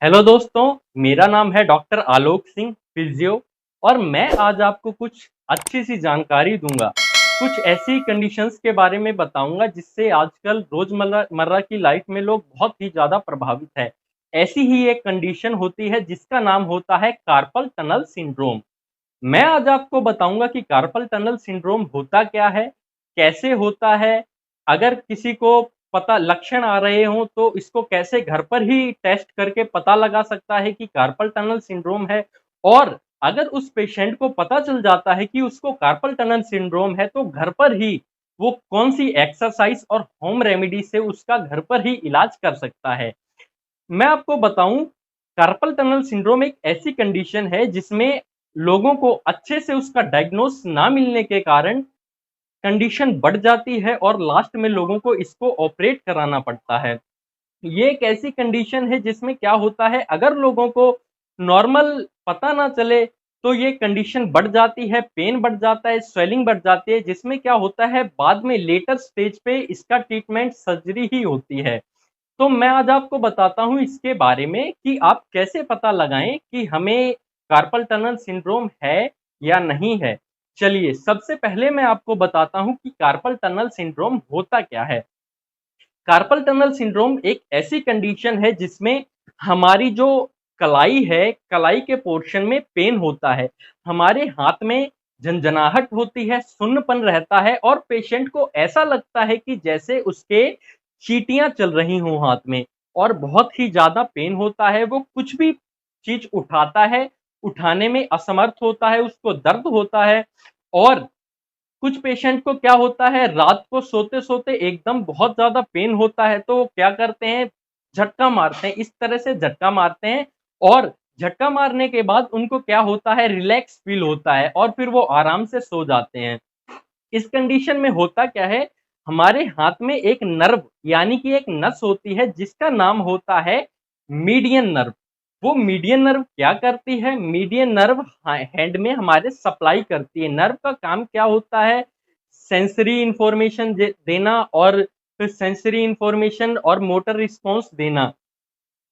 Hello दोस्तों, मेरा नाम है डॉक्टर आलोक सिंह फिजियो और मैं आज आपको कुछ अच्छी सी जानकारी दूंगा। कुछ ऐसी कंडीशंस के बारे में बताऊंगा जिससे आजकल रोजमर्रा मर्रा की लाइफ में लोग बहुत ही ज़्यादा प्रभावित है। ऐसी ही एक कंडीशन होती है जिसका नाम होता है कार्पल टनल सिंड्रोम। मैं आज आपको बताऊंगा कि कार्पल टनल सिंड्रोम होता क्या है, कैसे होता है, अगर किसी को पता लक्षण आ रहे हों तो इसको कैसे घर पर ही टेस्ट करके पता लगा सकता है कि कार्पल टनल सिंड्रोम है। और अगर उस पेशेंट को पता चल जाता है कि उसको कार्पल टनल सिंड्रोम है तो घर पर ही वो कौन सी एक्सरसाइज और होम रेमेडी से उसका घर पर ही इलाज कर सकता है। मैं आपको बताऊं, कार्पल टनल सिंड्रोम एक ऐसी कंडीशन है जिसमें लोगों को अच्छे से उसका डायग्नोस ना मिलने के कारण कंडीशन बढ़ जाती है और लास्ट में लोगों को इसको ऑपरेट कराना पड़ता है। ये एक ऐसी कंडीशन है जिसमें क्या होता है, अगर लोगों को नॉर्मल पता ना चले तो ये कंडीशन बढ़ जाती है, पेन बढ़ जाता है, स्वेलिंग बढ़ जाती है, जिसमें क्या होता है बाद में लेटर स्टेज पे इसका ट्रीटमेंट सर्जरी ही होती है। तो मैं आज आपको बताता हूँ इसके बारे में कि आप कैसे पता लगाएं कि हमें कार्पल टनल सिंड्रोम है या नहीं है। चलिए, सबसे पहले मैं आपको बताता हूँ कि कार्पल टनल सिंड्रोम होता क्या है। कार्पल टनल सिंड्रोम एक ऐसी कंडीशन है जिसमें हमारी जो कलाई है, कलाई के पोर्शन में पेन होता है, हमारे हाथ में झंझनाहट होती है, सुन्नपन रहता है और पेशेंट को ऐसा लगता है कि जैसे उसके चींटियां चल रही हों हाथ में, और बहुत ही ज्यादा पेन होता है। वो कुछ भी चीज उठाता है, उठाने में असमर्थ होता है, उसको दर्द होता है। और कुछ पेशेंट को क्या होता है, रात को सोते सोते एकदम बहुत ज्यादा पेन होता है तो वो क्या करते हैं, झटका मारते हैं, इस तरह से झटका मारते हैं। और झटका मारने के बाद उनको क्या होता है, रिलैक्स फील होता है और फिर वो आराम से सो जाते हैं। इस कंडीशन में होता क्या है, हमारे हाथ में एक नर्व यानी कि एक नस होती है जिसका नाम होता है मीडियन नर्व। वो मीडियन नर्व क्या करती है, मीडियन नर्व हैंड में हमारे सप्लाई करती है। नर्व का काम क्या होता है, सेंसरी इंफॉर्मेशन देना और फिर सेंसरी इंफॉर्मेशन और मोटर रिस्पॉन्स देना।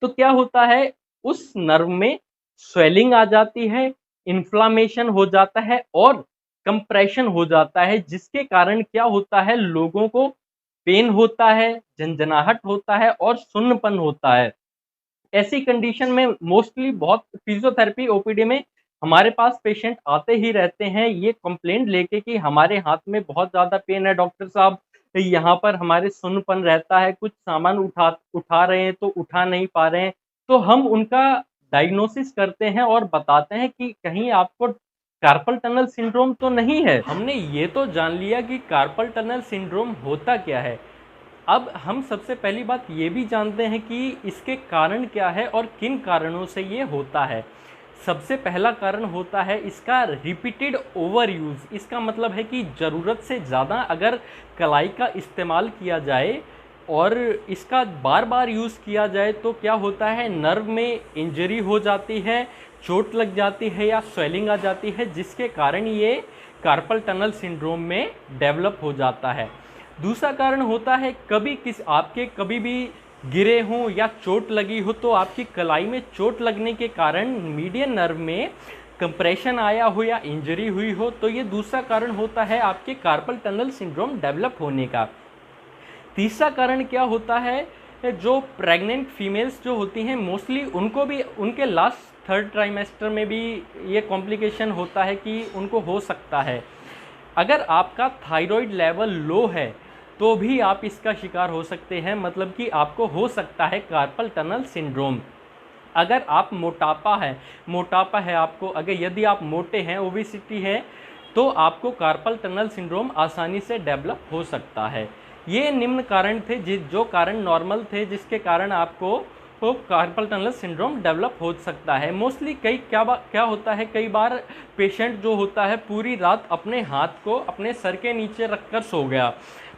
तो क्या होता है, उस नर्व में स्वेलिंग आ जाती है, इन्फ्लामेशन हो जाता है और कंप्रेशन हो जाता है, जिसके कारण क्या होता है, लोगों को पेन होता है, झंझनाहट होता है और सुन्नपन होता है। ऐसी कंडीशन में मोस्टली बहुत फिजियोथेरेपी ओपीडी में हमारे पास पेशेंट आते ही रहते हैं ये कंप्लेंट लेके कि हमारे हाथ में बहुत ज़्यादा पेन है डॉक्टर साहब, यहाँ पर हमारे सुन्नपन रहता है, कुछ सामान उठा उठा रहे हैं तो उठा नहीं पा रहे हैं। तो हम उनका डायग्नोसिस करते हैं और बताते हैं कि कहीं आपको कार्पल टनल सिंड्रोम तो नहीं है। हमने ये तो जान लिया कि कार्पल टनल सिंड्रोम होता क्या है। अब हम सबसे पहली बात ये भी जानते हैं कि इसके कारण क्या है और किन कारणों से ये होता है। सबसे पहला कारण होता है इसका रिपीटेड ओवर यूज़। इसका मतलब है कि ज़रूरत से ज़्यादा अगर कलाई का इस्तेमाल किया जाए और इसका बार बार यूज़ किया जाए तो क्या होता है, नर्व में इंजरी हो जाती है, चोट लग जाती है या स्वेलिंग आ जाती है, जिसके कारण ये कार्पल टनल सिंड्रोम में डेवलप हो जाता है। दूसरा कारण होता है कभी भी गिरे हों या चोट लगी हो तो आपकी कलाई में चोट लगने के कारण मीडियन नर्व में कंप्रेशन आया हो या इंजरी हुई हो, तो ये दूसरा कारण होता है आपके कार्पल टनल सिंड्रोम डेवलप होने का। तीसरा कारण क्या होता है, जो प्रेग्नेंट फीमेल्स जो होती हैं मोस्टली उनको भी उनके लास्ट थर्ड ट्राइमेस्टर में भी ये कॉम्प्लिकेशन होता है कि उनको हो सकता है। अगर आपका थायराइड लेवल लो है तो भी आप इसका शिकार हो सकते हैं, मतलब कि आपको हो सकता है कार्पल टनल सिंड्रोम। अगर आप मोटापा है आपको, अगर यदि आप मोटे हैं, ओबेसिटी है, तो आपको कार्पल टनल सिंड्रोम आसानी से डेवलप हो सकता है। ये निम्न कारण थे जो कारण नॉर्मल थे जिसके कारण आपको कार्पल टनल सिंड्रोम डेवलप हो सकता है। मोस्टली क्या होता है, कई बार पेशेंट जो होता है पूरी रात अपने हाथ को अपने सर के नीचे रखकर सो गया।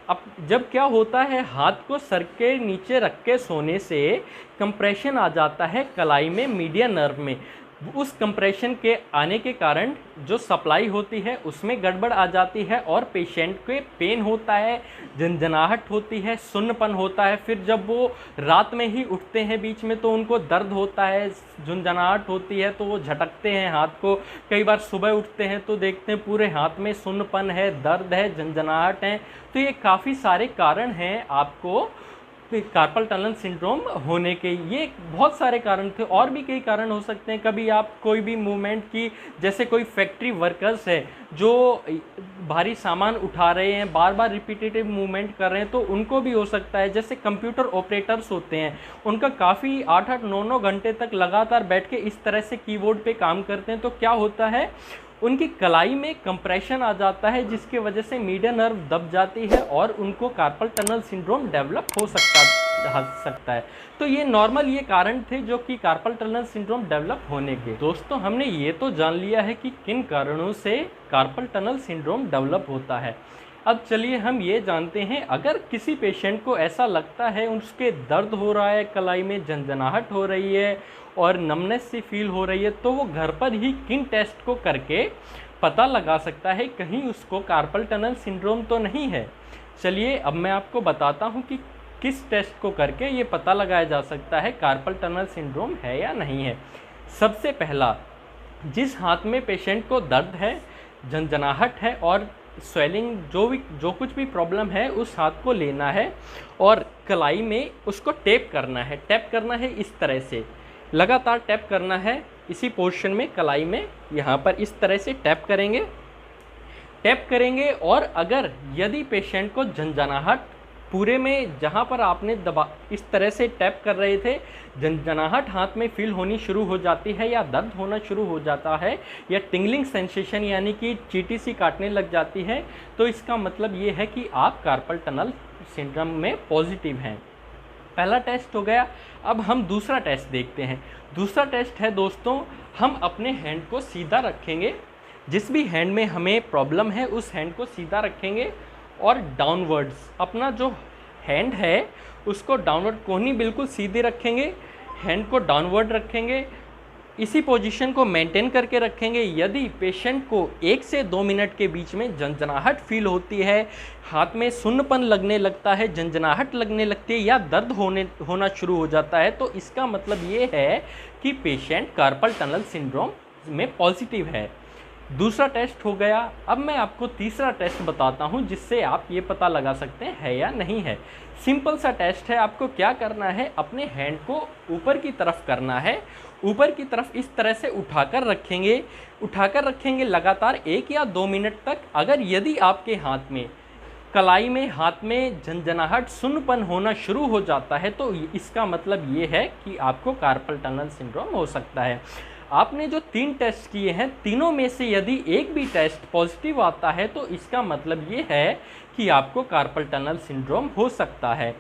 अब जब क्या होता है, हाथ को सर के नीचे रख के सोने से कंप्रेशन आ जाता है कलाई में मीडियन नर्व में, उस कंप्रेशन के आने के कारण जो सप्लाई होती है उसमें गड़बड़ आ जाती है और पेशेंट के पेन होता है, झंझनाहट होती है, सुन्नपन होता है। फिर जब वो रात में ही उठते हैं बीच में तो उनको दर्द होता है, झुंझनाहट होती है, तो वो झटकते हैं हाथ को। कई बार सुबह उठते हैं तो देखते हैं पूरे हाथ में सुन्नपन है, दर्द है, झंझनाहट है। तो ये काफ़ी सारे कारण हैं आपको कार्पल टनल सिंड्रोम होने के। ये बहुत सारे कारण थे, और भी कई कारण हो सकते हैं। कभी आप कोई भी मूवमेंट की, जैसे कोई फैक्ट्री वर्कर्स है जो भारी सामान उठा रहे हैं, बार बार रिपीटेटिव मूवमेंट कर रहे हैं, तो उनको भी हो सकता है। जैसे कंप्यूटर ऑपरेटर्स होते हैं, उनका काफ़ी 8-8 9-9 घंटे तक लगातार बैठ के इस तरह से कीबोर्ड पे काम करते हैं, तो क्या होता है उनकी कलाई में कंप्रेशन आ जाता है, जिसकी वजह से मीडियन नर्व दब जाती है और उनको कार्पल टनल सिंड्रोम डेवलप हो सकता है। तो ये नॉर्मल ये कारण थे जो कि कार्पल टनल सिंड्रोम डेवलप होने के। दोस्तों, हमने ये तो जान लिया है कि किन कारणों से कार्पल टनल सिंड्रोम डेवलप होता है। अब चलिए हम ये जानते हैं, अगर किसी पेशेंट को ऐसा लगता है उसके दर्द हो रहा है, कलाई में झंझनाहट हो रही है और नमनेस सी फील हो रही है, तो वो घर पर ही किन टेस्ट को करके पता लगा सकता है कहीं उसको कार्पल टनल सिंड्रोम तो नहीं है। चलिए अब मैं आपको बताता हूँ कि किस टेस्ट को करके ये पता लगाया जा सकता है कार्पल टनल सिंड्रोम है या नहीं है। सबसे पहला, जिस हाथ में पेशेंट को दर्द है, झंझनाहट है और स्वेलिंग जो कुछ भी प्रॉब्लम है, उस हाथ को लेना है और कलाई में उसको टैप करना है। टैप करना है इस तरह से, लगातार टैप करना है इसी पोर्शन में, कलाई में, यहाँ पर इस तरह से टैप करेंगे। और अगर यदि पेशेंट को झंझनाहट पूरे में, जहाँ पर आपने दबा इस तरह से टैप कर रहे थे, झंझनाहट हाथ में फील होनी शुरू हो जाती है या दर्द होना शुरू हो जाता है या टिंगलिंग सेंसेशन यानी कि चींटी सी काटने लग जाती है, तो इसका मतलब ये है कि आप कार्पल टनल सिंड्रोम में पॉजिटिव हैं। पहला टेस्ट हो गया। अब हम दूसरा टेस्ट देखते हैं। दूसरा टेस्ट है दोस्तों, हम अपने हैंड को सीधा रखेंगे, जिस भी हैंड में हमें प्रॉब्लम है उस हैंड को सीधा रखेंगे और डाउनवर्ड्स, अपना जो हैंड है उसको डाउनवर्ड, कोहनी बिल्कुल सीधे रखेंगे, हैंड को डाउनवर्ड रखेंगे, इसी पोजीशन को मेंटेन करके रखेंगे। यदि पेशेंट को 1 से 2 मिनट के बीच में झंझनाहट फील होती है, हाथ में सुन्नपन लगने लगता है, झंझनाहट लगने लगती है या दर्द होना शुरू हो जाता है, तो इसका मतलब ये है कि पेशेंट कार्पल टनल सिंड्रोम में पॉजिटिव है। दूसरा टेस्ट हो गया। अब मैं आपको तीसरा टेस्ट बताता हूं जिससे आप ये पता लगा सकते हैं है या नहीं है। सिंपल सा टेस्ट है। आपको क्या करना है, अपने हैंड को ऊपर की तरफ करना है, ऊपर की तरफ इस तरह से उठाकर रखेंगे लगातार 1 या 2 मिनट तक। अगर यदि आपके हाथ में, कलाई में, हाथ में झंझनाहट, सुन्नपन होना शुरू हो जाता है, तो इसका मतलब ये है कि आपको कार्पल टनल सिंड्रोम हो सकता है। आपने जो 3 टेस्ट किए हैं, तीनों में से यदि एक भी टेस्ट पॉजिटिव आता है तो इसका मतलब ये है कि आपको कार्पल टनल सिंड्रोम हो सकता है।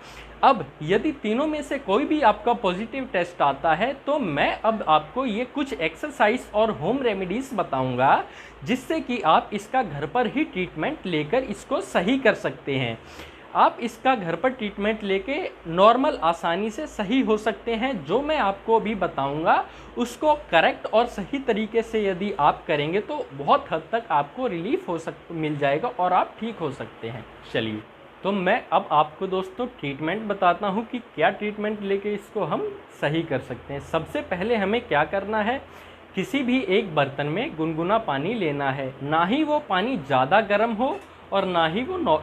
अब यदि तीनों में से कोई भी आपका पॉजिटिव टेस्ट आता है तो मैं अब आपको ये कुछ एक्सरसाइज और होम रेमेडीज बताऊंगा जिससे कि आप इसका घर पर ही ट्रीटमेंट लेकर इसको सही कर सकते हैं। आप इसका घर पर ट्रीटमेंट लेके नॉर्मल आसानी से सही हो सकते हैं। जो मैं आपको अभी बताऊंगा उसको करेक्ट और सही तरीके से यदि आप करेंगे तो बहुत हद तक आपको रिलीफ मिल जाएगा और आप ठीक हो सकते हैं। चलिए, तो मैं अब आपको दोस्तों ट्रीटमेंट बताता हूं कि क्या ट्रीटमेंट लेके इसको हम सही कर सकते हैं। सबसे पहले हमें क्या करना है, किसी भी एक बर्तन में गुनगुना पानी लेना है। ना ही वो पानी ज़्यादा गर्म हो और ना ही वो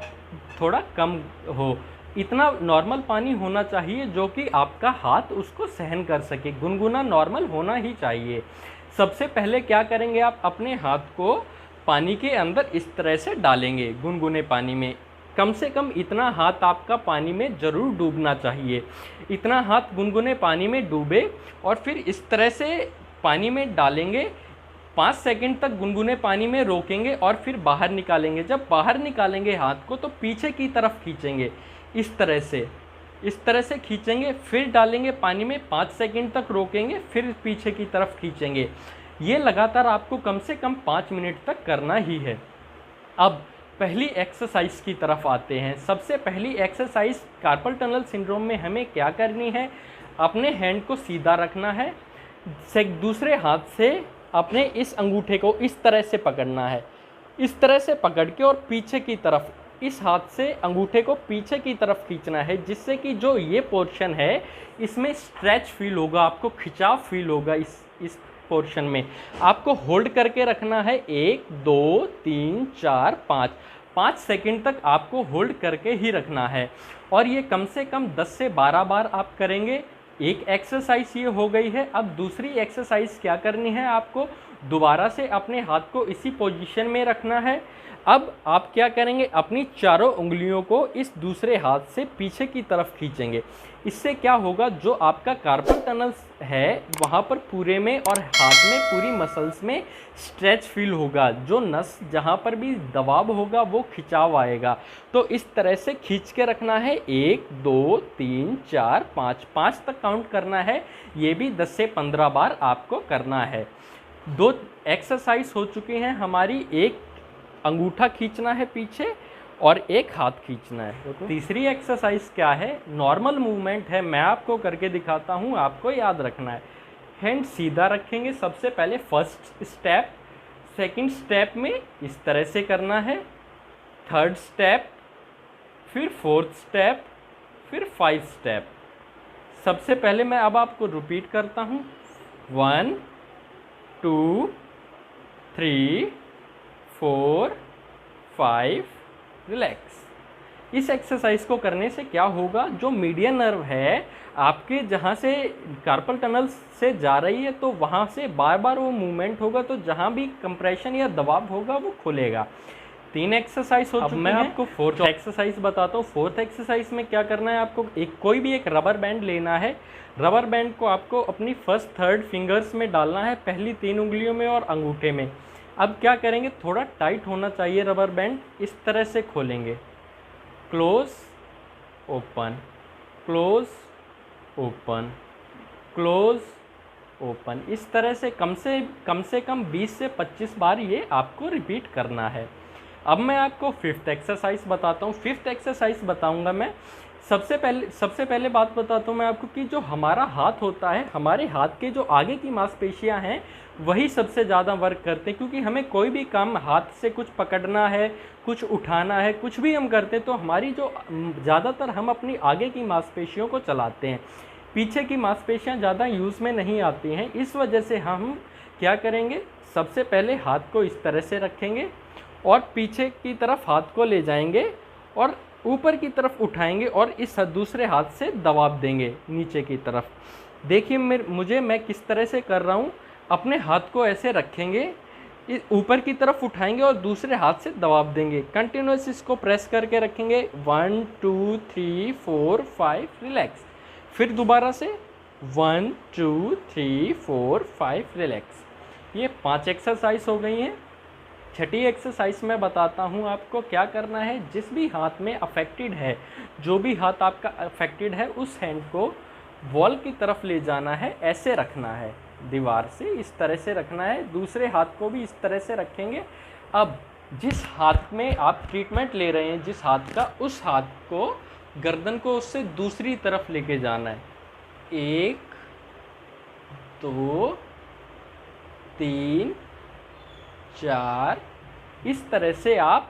थोड़ा कम हो, इतना नॉर्मल पानी होना चाहिए जो कि आपका हाथ उसको सहन कर सके। गुनगुना नॉर्मल होना ही चाहिए। सबसे पहले क्या करेंगे, आप अपने हाथ को पानी के अंदर इस तरह से डालेंगे, गुनगुने पानी में। कम से कम इतना हाथ आपका पानी में ज़रूर डूबना चाहिए। इतना हाथ गुनगुने पानी में डूबे और फिर इस तरह से पानी में डालेंगे। 5 सेकंड तक गुनगुने पानी में रोकेंगे और फिर बाहर निकालेंगे। जब बाहर निकालेंगे हाथ को तो पीछे की तरफ खींचेंगे, इस तरह से खींचेंगे, फिर डालेंगे पानी में, 5 सेकंड तक रोकेंगे, फिर पीछे की तरफ खींचेंगे। ये लगातार आपको कम से कम 5 मिनट तक करना ही है। अब पहली एक्सरसाइज की तरफ आते हैं। सबसे पहली एक्सरसाइज कार्पल टनल सिंड्रोम में हमें क्या करनी है, अपने हैंड को सीधा रखना है, से दूसरे हाथ से अपने इस अंगूठे को इस तरह से पकड़ना है, इस तरह से पकड़ के और पीछे की तरफ इस हाथ से अंगूठे को पीछे की तरफ खींचना है, जिससे कि जो ये पोर्शन है इसमें स्ट्रेच फील होगा, आपको खिंचाव फील होगा। इस पोर्शन में आपको होल्ड करके रखना है 1 2 3 4 5 सेकंड तक आपको होल्ड करके ही रखना है। और ये कम से कम 10 से 12 बार आप करेंगे। एक एक्सरसाइज ये हो गई है। अब दूसरी एक्सरसाइज क्या करनी है, आपको दोबारा से अपने हाथ को इसी पोजीशन में रखना है। अब आप क्या करेंगे, अपनी चारों उंगलियों को इस दूसरे हाथ से पीछे की तरफ खींचेंगे। इससे क्या होगा, जो आपका कार्पल टनल है वहाँ पर पूरे में और हाथ में पूरी मसल्स में स्ट्रेच फील होगा। जो नस जहाँ पर भी दबाव होगा वो खिंचाव आएगा। तो इस तरह से खींच के रखना है। 1 2 3 4 5 तक काउंट करना है। ये भी 10 से 15 बार आपको करना है। 2 एक्सरसाइज हो चुकी हैं हमारी। एक अंगूठा खींचना है पीछे और एक हाथ खींचना है। तीसरी एक्सरसाइज क्या है, नॉर्मल मूवमेंट है, मैं आपको करके दिखाता हूँ, आपको याद रखना है। हैंड सीधा रखेंगे सबसे पहले फर्स्ट स्टेप, सेकंड स्टेप में इस तरह से करना है, थर्ड स्टेप, फिर फोर्थ स्टेप, फिर 5 स्टेप। सबसे पहले मैं अब आपको रिपीट करता हूँ। 1 2 3 4 5 रिलैक्स। इस एक्सरसाइज को करने से क्या होगा, जो मीडियन नर्व है आपके जहाँ से कार्पल टनल से जा रही है, तो वहाँ से बार बार वो मूवमेंट होगा, तो जहाँ भी कंप्रेशन या दबाव होगा वो खुलेगा। 3 एक्सरसाइज हो चुकी हैं। मैं आपको फोर्थ एक्सरसाइज बताता हूँ। फोर्थ एक्सरसाइज में क्या करना है, आपको कोई भी एक रबर बैंड लेना है। रबर बैंड को आपको अपनी फर्स्ट थर्ड फिंगर्स में डालना है, पहली 3 उंगलियों में और अंगूठे में। अब क्या करेंगे, थोड़ा टाइट होना चाहिए रबर बैंड, इस तरह से खोलेंगे, close open, close open, close open. इस तरह से कम से कम 20 से 25 बार ये आपको रिपीट करना है। अब मैं आपको 5th एक्सरसाइज बताता हूँ। 5th एक्सरसाइज बताऊँगा मैं। सबसे पहले बात बताता हूँ मैं आपको कि जो हमारा हाथ होता है, हमारे हाथ के जो आगे की मांसपेशियाँ हैं वही सबसे ज़्यादा वर्क करते हैं, क्योंकि हमें कोई भी काम हाथ से कुछ पकड़ना है, कुछ उठाना है, कुछ भी हम करते हैं तो हमारी जो ज़्यादातर हम अपनी आगे की मांसपेशियों को चलाते हैं, पीछे की मांसपेशियाँ ज़्यादा यूज़ में नहीं आती हैं। इस वजह से हम क्या करेंगे, सबसे पहले हाथ को इस तरह से रखेंगे और पीछे की तरफ हाथ को ले जाएंगे और ऊपर की तरफ उठाएंगे और इस दूसरे हाथ से दबाव देंगे नीचे की तरफ। देखिए मैं किस तरह से कर रहा हूँ। अपने हाथ को ऐसे रखेंगे, ऊपर की तरफ उठाएंगे और दूसरे हाथ से दबाव देंगे। कंटिन्यूस इसको प्रेस करके रखेंगे। 1 2 3 4 5 रिलैक्स। फिर दोबारा से 1 2 3 4 5 रिलैक्स। ये 5 एक्सरसाइज हो गई हैं। छठी एक्सरसाइज में बताता हूँ आपको क्या करना है। जिस भी हाथ में अफेक्टेड है, जो भी हाथ आपका अफेक्टेड है, उस हैंड को वॉल की तरफ ले जाना है, ऐसे रखना है, दीवार से इस तरह से रखना है। दूसरे हाथ को भी इस तरह से रखेंगे। अब जिस हाथ में आप ट्रीटमेंट ले रहे हैं, जिस हाथ का, उस हाथ को, गर्दन को उससे दूसरी तरफ लेके जाना है। 1 2 3 4 इस तरह से आप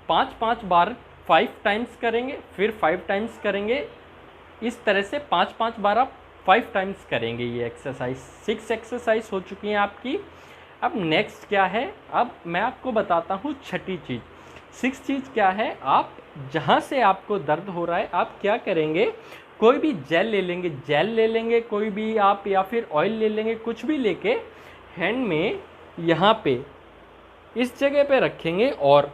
5 बार 5 टाइम्स करेंगे, फिर 5 टाइम्स करेंगे। इस तरह से 5 बार आप 5 टाइम्स करेंगे ये एक्सरसाइज। 6 एक्सरसाइज हो चुकी हैं आपकी। अब नेक्स्ट क्या है, अब मैं आपको बताता हूँ छठी चीज़। 6 चीज़ क्या है, आप जहाँ से आपको दर्द हो रहा है, आप क्या करेंगे, कोई भी जेल ले लेंगे कोई भी आप, या फिर ऑयल ले लेंगे, कुछ भी लेके हैंड में यहाँ पे इस जगह पे रखेंगे और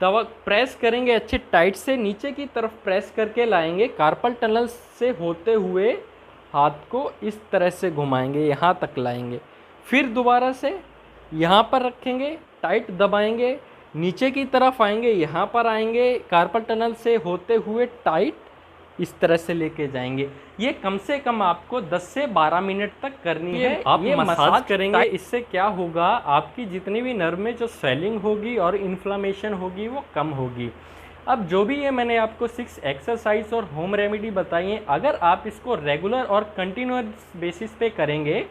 दवा प्रेस करेंगे अच्छे टाइट से, नीचे की तरफ प्रेस करके लाएंगे। कार्पल टनल से होते हुए हाथ को इस तरह से घुमाएंगे, यहाँ तक लाएंगे। फिर दोबारा से यहाँ पर रखेंगे, टाइट दबाएंगे, नीचे की तरफ आएंगे, यहाँ पर आएंगे, कार्पल टनल से होते हुए टाइट इस तरह से लेके जाएंगे। ये कम से कम आपको 10 से 12 मिनट तक करनी है। आप ये मसाज करेंगे, इससे क्या होगा, आपकी जितनी भी नर्व में जो स्वेलिंग होगी और इन्फ्लामेशन होगी वो कम होगी। अब जो भी ये मैंने आपको 6 एक्सरसाइज और होम रेमेडी बताई हैं, अगर आप इसको रेगुलर और कंटिन्यूअस बेसिस पे करेंगे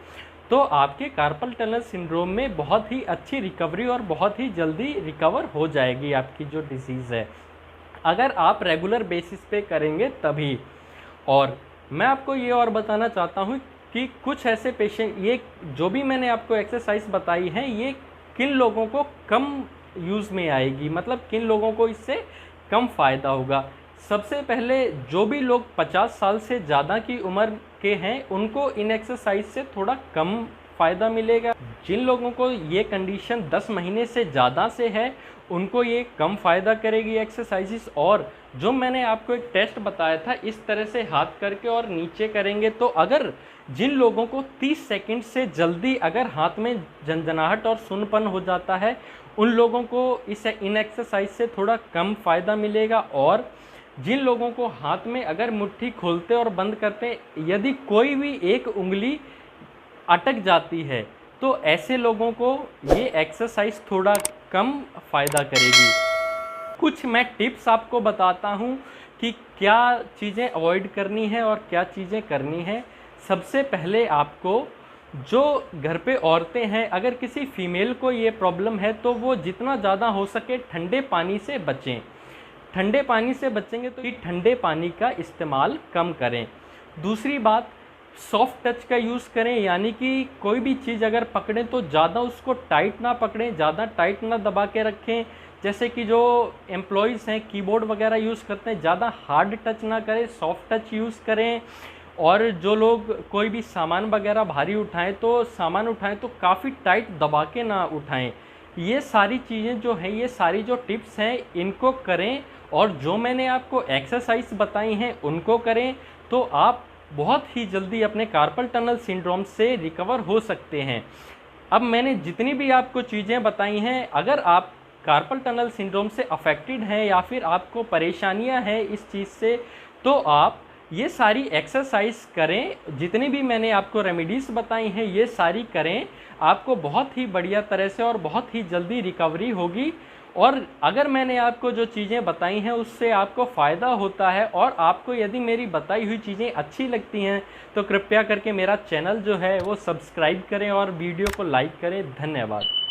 तो आपके कार्पल टनल सिंड्रोम में बहुत ही अच्छी रिकवरी और बहुत ही जल्दी रिकवर हो जाएगी आपकी जो डिसीज़ है, अगर आप रेगुलर बेसिस पे करेंगे तभी। और मैं आपको ये और बताना चाहता हूँ कि कुछ ऐसे पेशेंट, ये जो भी मैंने आपको एक्सरसाइज बताई हैं, ये किन लोगों को कम यूज़ में आएगी, मतलब किन लोगों को इससे कम फ़ायदा होगा। सबसे पहले जो भी लोग 50 साल से ज़्यादा की उम्र के हैं उनको इन एक्सरसाइज से थोड़ा कम फ़ायदा मिलेगा। जिन लोगों को ये कंडीशन 10 महीने से ज़्यादा से है उनको ये कम फ़ायदा करेगी एक्सरसाइजेस। और जो मैंने आपको एक टेस्ट बताया था, इस तरह से हाथ करके और नीचे करेंगे, तो अगर जिन लोगों को 30 सेकंड से जल्दी अगर हाथ में झंझनाहट और सुन्नपन हो जाता है, उन लोगों को इन एक्सरसाइज से थोड़ा कम फ़ायदा मिलेगा। और जिन लोगों को हाथ में अगर मुट्ठी खोलते और बंद करते यदि कोई भी एक उंगली अटक जाती है, तो ऐसे लोगों को ये एक्सरसाइज थोड़ा कम फ़ायदा करेगी। कुछ मैं टिप्स आपको बताता हूँ कि क्या चीज़ें अवॉइड करनी है और क्या चीज़ें करनी है। सबसे पहले आपको, जो घर पे औरतें हैं, अगर किसी फीमेल को ये प्रॉब्लम है तो वो जितना ज़्यादा हो सके ठंडे पानी से बचें। ठंडे पानी से बचेंगे तो ठंडे पानी का इस्तेमाल कम करें। दूसरी बात, सॉफ्ट टच का यूज़ करें, यानी कि कोई भी चीज़ अगर पकड़ें तो ज़्यादा उसको टाइट ना पकड़ें, ज़्यादा टाइट ना दबा के रखें। जैसे कि जो एम्प्लॉयज़ हैं कीबोर्ड वगैरह यूज़ करते हैं, ज़्यादा हार्ड टच ना करें, सॉफ्ट टच यूज़ करें। और जो लोग कोई भी सामान वगैरह भारी उठाएं तो काफ़ी टाइट दबा के ना उठाएं। ये सारी चीज़ें जो हैं, ये सारी जो टिप्स हैं, इनको करें और जो मैंने आपको एक्सरसाइज बताई हैं उनको करें, तो आप बहुत ही जल्दी अपने कार्पल टनल सिंड्रोम से रिकवर हो सकते हैं। अब मैंने जितनी भी आपको चीज़ें बताई हैं, अगर आप कार्पल टनल सिंड्रोम से अफेक्टेड हैं या फिर आपको परेशानियां हैं इस चीज़ से, तो आप ये सारी एक्सरसाइज करें। जितनी भी मैंने आपको रेमेडीज़ बताई हैं ये सारी करें, आपको बहुत ही बढ़िया तरह से और बहुत ही जल्दी रिकवरी होगी। और अगर मैंने आपको जो चीज़ें बताई हैं उससे आपको फ़ायदा होता है और आपको यदि मेरी बताई हुई चीज़ें अच्छी लगती हैं, तो कृपया करके मेरा चैनल जो है वो सब्सक्राइब करें और वीडियो को लाइक करें। धन्यवाद।